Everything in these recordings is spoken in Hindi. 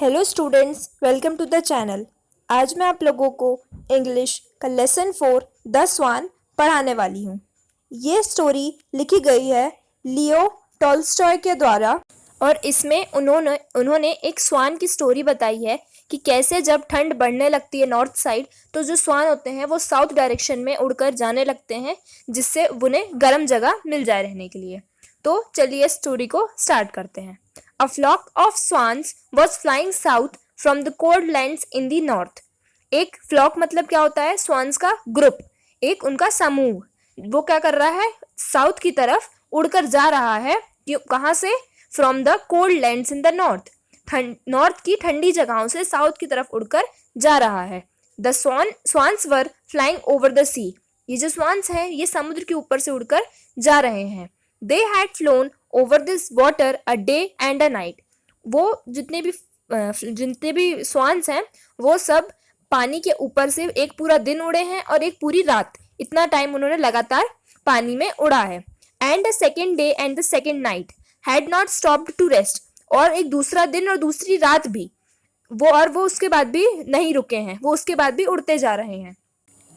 Hello students, welcome to the channel. आज मैं आप लोगों को इंग्लिश का लेसन 4 द स्वान पढ़ाने वाली हूँ। ये स्टोरी लिखी गई है लियो टॉल्स्टॉय के द्वारा और इसमें उन्होंने एक स्वान की स्टोरी बताई है कि कैसे जब ठंड बढ़ने लगती है नॉर्थ साइड तो जो स्वान होते हैं वो साउथ डायरेक्शन में उड़कर जाने लगते हैं, जिससे उन्हें गर्म जगह मिल जाए रहने के लिए। तो चलिए स्टोरी को स्टार्ट करते हैं। A flock of swans was flying south from the cold lands in the north. एक फ्लॉक मतलब क्या होता है? स्वान्स का ग्रुप, एक उनका समूह। वो क्या कर रहा है? साउथ की तरफ उड़कर जा रहा है। कहाँ से? From the cold lands in the north, north की ठंडी जगहों से साउथ की तरफ उड़कर जा रहा है। The swans were flying over the sea. ये जो स्वान्स हैं ये समुद्र के ऊपर से उड़कर जा रहे हैं। They had flown over this water a day and a night. वो जितने भी स्वान्स हैं वो सब पानी के ऊपर से एक पूरा दिन उड़े हैं और एक पूरी रात, इतना टाइम उन्होंने लगातार पानी में उड़ा है। And the second day and the second night had not stopped to rest. और एक दूसरा दिन और दूसरी रात भी वो उसके बाद भी नहीं रुके हैं, वो उसके बाद भी उड़ते जा रहे हैं।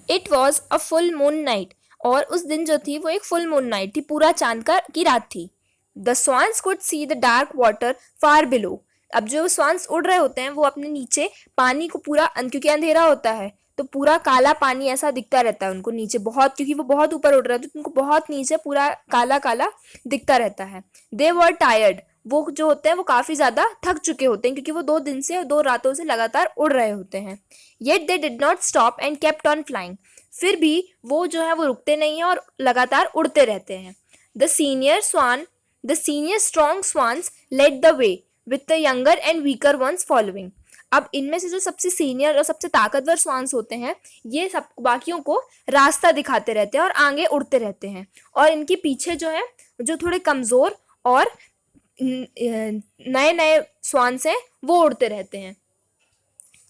It was a full moon night. और उस दिन जो थी वो एक फुल मून नाइट थी, पूरा चांद की रात थी। The swans could see the dark water far below. अब जो स्वान्स उड़ रहे होते हैं वो अपने नीचे पानी को पूरा, क्योंकि अंधेरा होता है तो पूरा काला पानी ऐसा दिखता रहता है उनको नीचे बहुत, क्योंकि वो बहुत ऊपर उड़ रहे हैं तो उनको बहुत नीचे पूरा काला काला दिखता रहता है। दे वर टायर्ड। वो जो होते हैं वो काफ़ी ज़्यादा थक चुके होते हैं क्योंकि वो 2 दिन से 2 रातों से लगातार उड़ रहे होते हैं। Yet they did not stop and kept on flying. फिर भी वो जो है वो रुकते नहीं हैं और लगातार उड़ते रहते हैं। The senior strong swans led the way with the younger and weaker ones following. अब इनमें से जो सबसे सीनियर और सबसे ताकतवर स्वान्स होते हैं ये सब बाकियों को रास्ता दिखाते रहते हैं और आगे उड़ते रहते हैं, और इनके पीछे जो है जो थोड़े कमज़ोर और नए नए स्वान्स हैं वो उड़ते रहते हैं।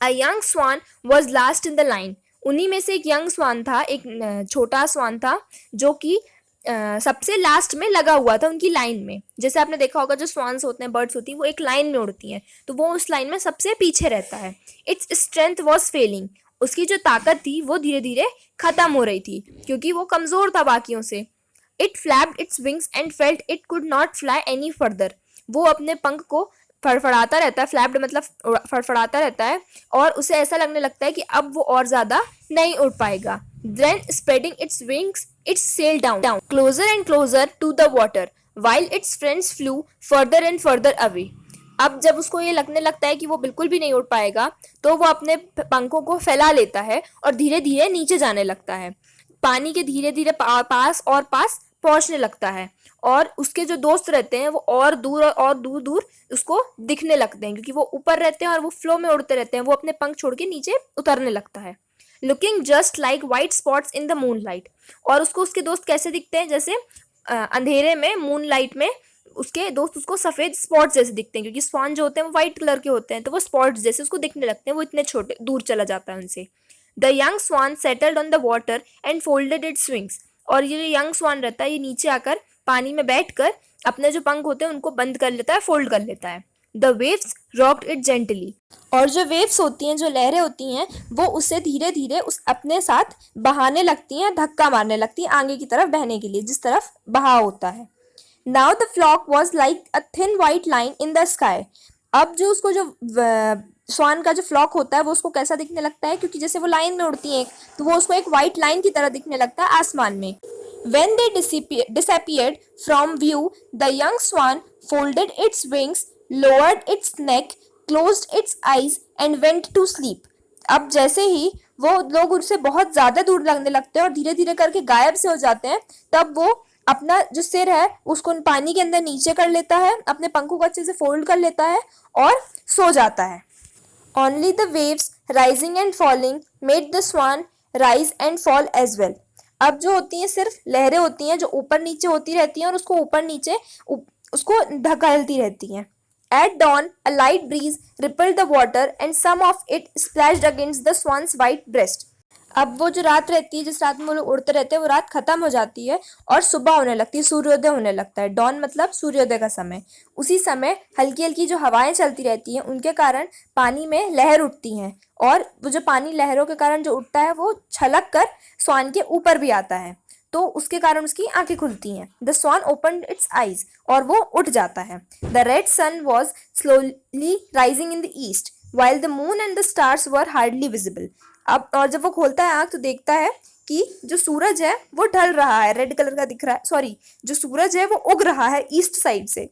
A young swan was last in the line. उन्हीं में से एक यंग स्वान था, एक छोटा स्वान था जो कि सबसे लास्ट में लगा हुआ था उनकी लाइन में। जैसे आपने देखा होगा जो स्वान्स होते हैं, बर्ड्स होती हैं, वो एक लाइन में उड़ती हैं, तो वो उस लाइन में सबसे पीछे रहता है। Its strength was failing. उसकी जो ताकत थी वो धीरे धीरे खत्म हो रही थी क्योंकि वो कमज़ोर था बाकियों से। It flapped its wings and felt it could not fly any further. वो अपने पंख को फड़फड़ाता रहता है, फ्लैप्ड मतलब फड़फड़ाता रहता है, और उसे ऐसा लगने लगता है कि अब वो और ज़्यादा नहीं उड़ पाएगा। Then spreading its wings, it sailed down closer and closer to the water, while its friends flew further and further away. अब जब उसको ये लगने लगता है कि वो बिल्कुल भी नहीं उड़ पाएगा तो वो अपने पंखों को फैला लेता है और धीरे धीरे नीचे जाने लगता है। पानी के धीरे धीरे पास पहुंचने लगता है, और उसके जो दोस्त रहते हैं वो और दूर दूर उसको दिखने लगते हैं क्योंकि वो ऊपर रहते हैं और वो फ्लो में उड़ते रहते हैं। वो अपने पंख छोड़ के नीचे उतरने लगता है। Looking just like white spots in the moon light. और उसको उसके दोस्त कैसे दिखते हैं? जैसे अंधेरे में मून लाइट में उसके दोस्त उसको सफ़ेद स्पॉट्स जैसे दिखते हैं, क्योंकि स्वान जो होते हैं वो वाइट कलर के होते हैं, तो वो स्पॉट्स जैसे उसको दिखने लगते हैं। वो इतने छोटे दूर चला जाता है उनसे। The young swan settled on the water and folded its wings. और ये जो यंग स्वान रहता है ये नीचे आकर पानी में बैठकर अपने जो पंख होते हैं उनको बंद कर लेता है, फोल्ड कर लेता है। The waves rocked it gently. और जो वेव्स होती हैं, जो लहरें होती हैं, वो उसे धीरे धीरे उस अपने साथ बहाने लगती हैं, धक्का मारने लगती हैं आगे की तरफ बहने के लिए, जिस तरफ बहाव होता है। Now the flock was like a thin white line in the sky. अब जो उसको जो स्वान का जो फ्लॉक होता है वो उसको कैसा दिखने लगता है? क्योंकि जैसे वो लाइन में उड़ती हैं तो वो उसको एक वाइट लाइन की तरह दिखने लगता है आसमान में। When they disappeared from view, the young swan folded its wings, lowered its neck, closed its eyes and went to sleep. अब जैसे ही वो लोग उससे बहुत ज़्यादा दूर लगने लगते हैं और धीरे धीरे करके गायब से हो जाते हैं, तब वो अपना जो सिर है उसको पानी के अंदर नीचे कर लेता है, अपने पंखों को अच्छे से फोल्ड कर लेता है और सो जाता है। Only the waves rising and falling made the swan rise and fall as well. अब जो होती हैं सिर्फ लहरें होती हैं जो ऊपर नीचे होती रहती हैं और उसको ऊपर नीचे उसको धकेलती रहती हैं। At dawn, a light breeze rippled the water and some of it splashed against the swan's white breast. अब वो जो रात रहती है, जिस रात में वो लोग उड़ते रहते हैं, वो रात खत्म हो जाती है और सुबह होने लगती है, सूर्योदय होने लगता है। डॉन मतलब सूर्योदय का समय। उसी समय हल्की हल्की जो हवाएं चलती रहती हैं, उनके कारण पानी में लहर उठती हैं, और वो जो पानी लहरों के कारण जो उठता है वो छलक कर स्वान के ऊपर भी आता है, तो उसके कारण उसकी आंखें खुलती हैं। The swan open its eyes, और वो उठ जाता है। The red sun was slowly rising in the east while the moon and the stars were hardly visible. अब और जब वो खोलता है आंख तो देखता है कि जो सूरज है वो ढल रहा है, रेड कलर का दिख रहा है, सॉरी, जो सूरज है वो उग रहा है ईस्ट साइड से,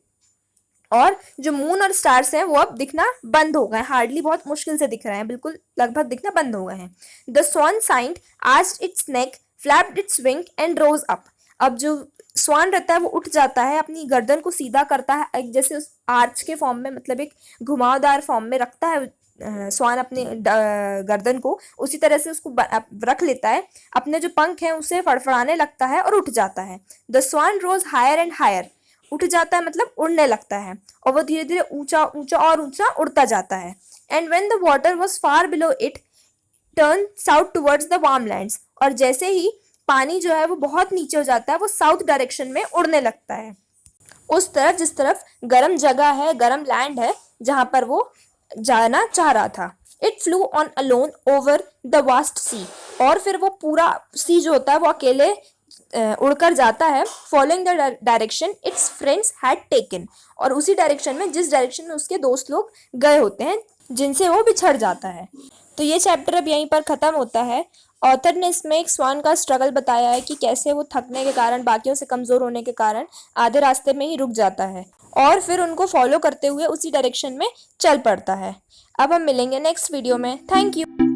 और जो मून और स्टार्स हैं वो अब दिखना बंद हो गए, हार्डली बहुत मुश्किल से दिख रहे हैं, बिल्कुल लगभग दिखना बंद हो गए हैं। The swan sighed arched its neck, flapped its wing and rose up. अब जो स्वान रहता है वो उठ जाता है, अपनी गर्दन को सीधा करता है, एक जैसे उस आर्च के फॉर्म में, मतलब एक घुमावदार फॉर्म में रखता है स्वान अपने गर्दन को, उसी तरह से उसको रख लेता है, अपने जो पंख हैं उसे फड़फड़ाने लगता है और उठ जाता है। The swan rose higher and higher, उठ जाता है मतलब उड़ने लगता है, और वो धीरे धीरे ऊंचा ऊंचा और ऊंचा उड़ता जाता है। And when the water was far below it turn south towards the warm lands, और जैसे ही पानी जो है वो बहुत नीचे हो जाता है, वो साउथ डायरेक्शन में उड़ने लगता है, उस तरफ जिस तरफ गर्म जगह है, गर्म लैंड है, जहां पर वो जाना चाह रहा था। It flew on alone over the vast sea, और फिर वो पूरा सी जो होता है वो अकेले उड़कर जाता है, following the direction it's friends had taken, और उसी डायरेक्शन में जिस डायरेक्शन में उसके दोस्त लोग गए होते हैं, जिनसे वो बिछड़ जाता है। तो ये चैप्टर अब यहीं पर ख़त्म होता है। ऑथर ने इसमें एक स्वान का स्ट्रगल बताया है कि कैसे वो थकने के कारण, बाकियों से कमज़ोर होने के कारण आधे रास्ते में ही रुक जाता है, और फिर उनको फॉलो करते हुए उसी डायरेक्शन में चल पड़ता है। अब हम मिलेंगे नेक्स्ट वीडियो में। Thank you.